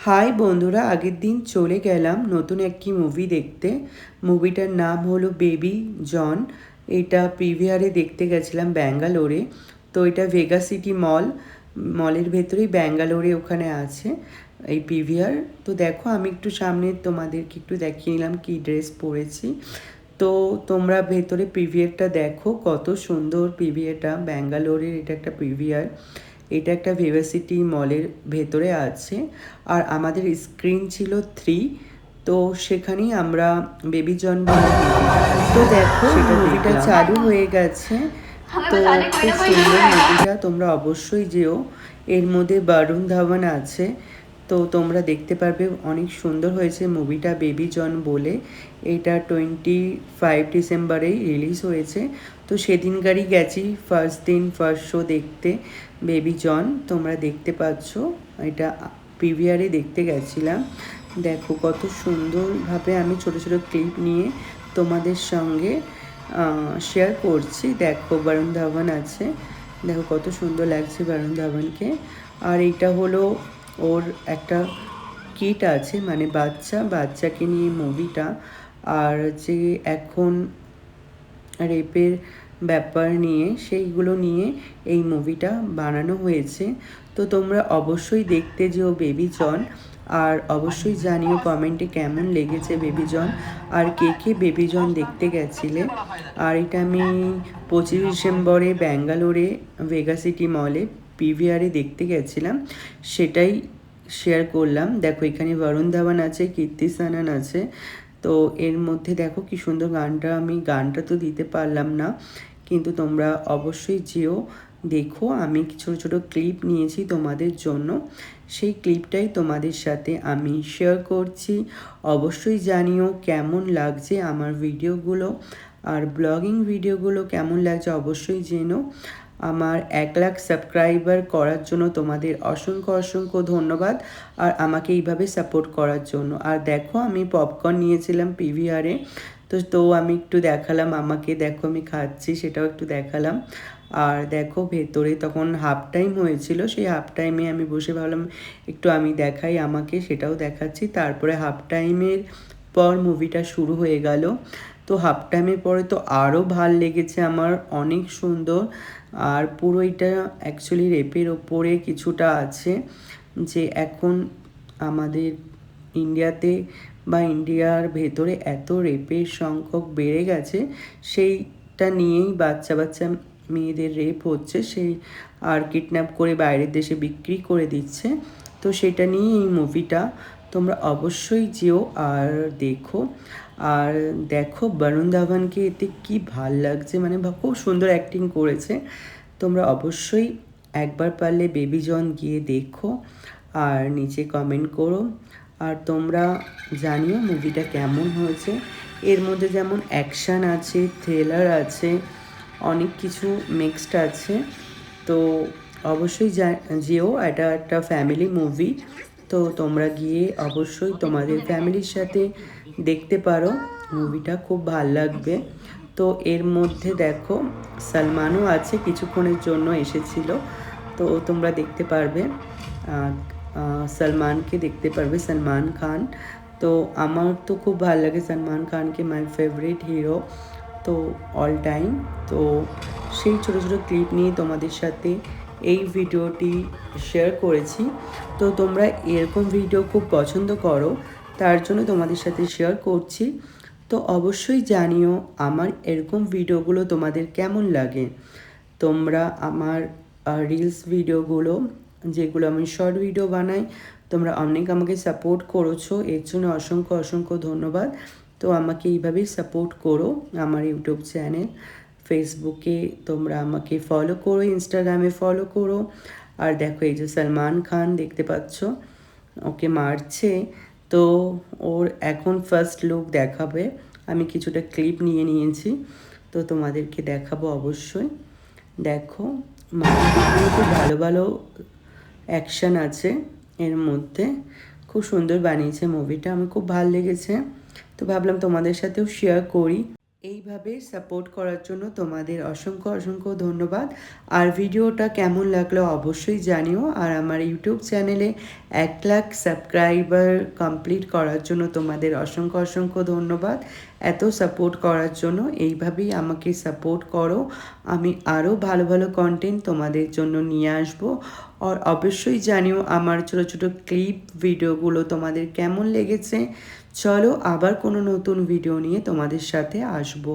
High বন্ধুরা, আগের দিন চলে গেলাম নতুন একটি মুভি দেখতে। মুভিটার নাম হলো বেবি জন। এটা পিভিআরে দেখতে গেছিলাম ব্যাঙ্গালোরে। তো এটা ভেগা সিটি মলের ভেতরেই ব্যাঙ্গালোরে ওখানে আছে এই পিভিআর। তো দেখো, আমি একটু সামনে তোমাদেরকে একটু দেখিয়ে নিলাম কী ড্রেস পরেছি। তো তোমরা ভেতরে পিভিআরটা দেখো, কত সুন্দর পিভিআরটা। ব্যাঙ্গালোরের এটা একটা পিভিআর। এটা একটা ভিভাসিটি মলের ভেতরে আছে। আর আমাদের স্ক্রিন ছিল 3। তো সেখানেই আমরা বেবি জন তো দেখো মুভিটা চালু হয়ে গেছে। তো খুব সুন্দর মুভিটা, তোমরা অবশ্যই যেও। এর মধ্যে বরুণ ধাওয়ান আছে। তো তোমরা দেখতে পারবে, অনেক সুন্দর হয়েছে মুভিটা বেবি জন বলে। এটা 25 ডিসেম্বরেই রিলিজ হয়েছে। তো সেদিনকারই গেছি ফার্স্ট শো দেখতে বেবি জন। তোমরা দেখতে পাচ্ছ, এটা পিভিআরে দেখতে গেছিলাম। দেখো কত সুন্দরভাবে আমি ছোট ছোট ক্লিপ নিয়ে তোমাদের সঙ্গে শেয়ার করছি। দেখো বরুণ ধাওয়ান আছে, দেখো কত সুন্দর লাগছে বরুণ ধাওয়ানকে। আর এটা হলো ওর একটা কিট আছে, মানে বাচ্চাকে নিয়ে মুভিটা। আর যে এখন রেপের ব্যাপার নিয়ে, সেইগুলো নিয়ে এই মুভিটা বানানো হয়েছে। তো তোমরা অবশ্যই দেখতে যেও বেবি জন। আর অবশ্যই জানিও কমেন্টে কেমন লেগেছে বেবি জন, আর কে কে বেবি জন দেখতে গেছিলে। আর এটা আমি 25 ডিসেম্বরে ব্যাঙ্গালোরে ভেগা সিটি মলে পিভিআরে দেখতে গেছিলাম, সেটাই শেয়ার করলাম। দেখো এখানে বরুণ ধাওয়ান আছে, কীর্তি সানন আছে। তো এর মধ্যে দেখো কি সুন্দর গানটা তো দিতে পারলাম না, কিন্তু তোমরা অবশ্যই যেও দেখো। আমি ছোটো ছোটো ক্লিপ নিয়েছি তোমাদের জন্য, সেই ক্লিপটাই তোমাদের সাথে আমি শেয়ার করছি। অবশ্যই জানিও কেমন লাগছে আমার ভিডিওগুলো, আর ব্লগিং ভিডিওগুলো কেমন লাগছে অবশ্যই জেনো। আমার 1 লাখ সাবস্ক্রাইবার করার জন্য তোমাদের অসংখ্য ধন্যবাদ, আর আমাকে এইভাবে সাপোর্ট করার জন্য। আর দেখো আমি পপকর্ন নিয়েছিলাম পিভিআরে। তো আমি একটু দেখালাম, আমাকে দেখো আমি খাচ্ছি, সেটাও একটু দেখালাম। আর দেখো ভেতরে তখন হাফ টাইম হয়েছিল, সেই হাফ টাইমে আমি বসে ভাবলাম একটু আমি দেখাই আমাকে, সেটাও দেখাচ্ছি। তারপরে হাফ টাইমের পর মুভিটা শুরু হয়ে গেল। তো হাফ টাইমের পরে তো আরও ভাল লেগেছে আমার, অনেক সুন্দর। আর পুরো এটা অ্যাকচুয়ালি রেপের ওপরে কিছুটা আছে, যে এখন আমাদের ইন্ডিয়াতে বা ইন্ডিয়ার ভেতরে এত রেপের সংখ্যক বেড়ে গেছে, সেইটা নিয়েই বাচ্চা মেয়েদের রেপ হচ্ছে, সেই আর কিডন্যাপ করে বাইরের দেশে বিক্রি করে দিচ্ছে। তো সেটা নিয়েই এই মুভিটা, তোমরা অবশ্যই যেও আর দেখো। আর দেখো বরুণ ধাওয়ানকে এতে কি ভাল লাগছে, মানে খুব সুন্দর অ্যাক্টিং করেছে। তোমরা অবশ্যই একবার পারলে বেবি জন গিয়ে দেখো, আর নিচে কমেন্ট করো। আর তোমরা জানিও মুভিটা কেমন হয়েছে। এর মধ্যে যেমন অ্যাকশান আছে, থ্রিলার আছে, অনেক কিছু মিক্সড আছে। তো অবশ্যই যেও, এটা একটা ফ্যামিলি মুভি। তো তোমরা গিয়ে অবশ্যই তোমাদের ফ্যামিলির সাথে দেখতে পারো, মুভিটা খুব ভাল লাগবে। তো এর মধ্যে দেখো সলমানও আছে, কিছুক্ষণের জন্য এসেছিল। তো তোমরা দেখতে পারবে, সলমানকে দেখতে পারবে, সলমান খান। তো আমার তো খুব ভালো লাগে সলমান খানকে, মাই ফেভারিট হিরো তো অল টাইম। তো সেই ছোটো ছোটো ক্লিপ নিয়ে তোমাদের সাথে এই ভিডিওটি শেয়ার করেছি। তো তোমরা এরকম ভিডিও খুব পছন্দ করো, তার জন্য তোমাদের সাথে শেয়ার করছি। তো অবশ্যই জানিও আমার এরকম ভিডিওগুলো তোমাদের কেমন লাগে। তোমরা আমার রিলস ভিডিওগুলো, যেগুলো আমি শর্ট ভিডিও বানাই, তোমরা অনেক আমাকে সাপোর্ট করেছো, এর জন্য অসংখ্য ধন্যবাদ। তো আমাকে এইভাবেই সাপোর্ট করো, আমার ইউটিউব চ্যানেল, ফেসবুকে তোমরা আমাকে ফলো করো, ইনস্টাগ্রামে ফলো করো। আর দেখো এই যে সলমান খান দেখতে পাচ্ছ, ওকে মারছে। তো ওর এখন ফার্স্ট লুক দেখাবে, আমি কিছুটা ক্লিপ নিয়ে নিয়েছি, তো তোমাদেরকে দেখাবো অবশ্যই। দেখো খুব ভালো অ্যাকশান আছে এর মধ্যে, খুব সুন্দর বানিয়েছে মুভিটা, আমার খুব ভালো লেগেছে। তো ভাবলাম তোমাদের সাথেও শেয়ার করি। এইভাবে সাপোর্ট করার জন্য তোমাদের অসংখ্য অসংখ্য ধন্যবাদ। আর ভিডিওটা কেমন লাগলো অবশ্যই জানিও। আর আমার ইউটিউব চ্যানেলে 1,00,000 সাবস্ক্রাইবার কমপ্লিট করার জন্য তোমাদের অসংখ্য অসংখ্য ধন্যবাদ। এত সাপোর্ট করার জন্য এইভাবেই আমাকে সাপোর্ট করো। আমি আরও ভালো ভালো কন্টেন্ট তোমাদের জন্য নিয়ে আসবো। আর অবশ্যই জানিও আমার ছোটো ছোটো ক্লিপ ভিডিওগুলো তোমাদের কেমন লেগেছে। চলো আবার কোনো নতুন ভিডিও নিয়ে তোমাদের সাথে আসবো।